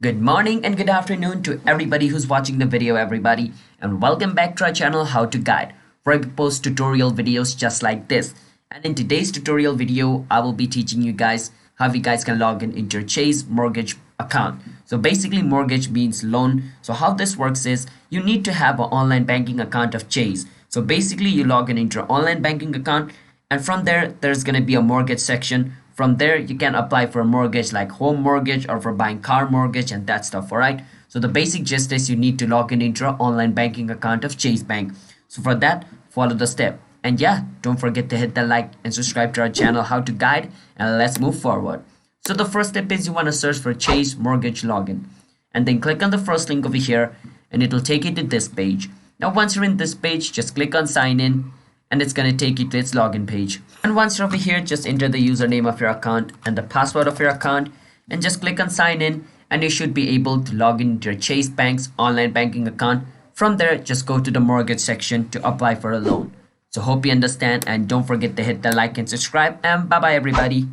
Good morning and good afternoon to everybody who's watching the video, everybody, and welcome back to our channel How to Guide, where I post tutorial videos just like this. And in today's tutorial video, I will be teaching you guys how you guys can log in into your Chase mortgage account. So basically, mortgage means loan. So how this works is you need to have an online banking account of Chase. So basically, you log in into your online banking account, and from there's going to be a mortgage section. From there, you can apply for a mortgage like home mortgage or for buying car mortgage and that stuff, all right? So the basic gist is you need to log in into your online banking account of Chase Bank. So for that, follow the step. And yeah, don't forget to hit the like and subscribe to our channel How to Guide, and let's move forward. So the first step is you want to search for Chase Mortgage Login, and then click on the first link over here and it'll take you to this page. Now once you're in this page, just click on sign in and it's going to take you to its login page. And once you're over here, just enter the username of your account and the password of your account and just click on sign in, and you should be able to log into your Chase Bank's online banking account. From there, just go to the mortgage section to apply for a loan. So hope you understand, and don't forget to hit the like and subscribe, and bye bye everybody.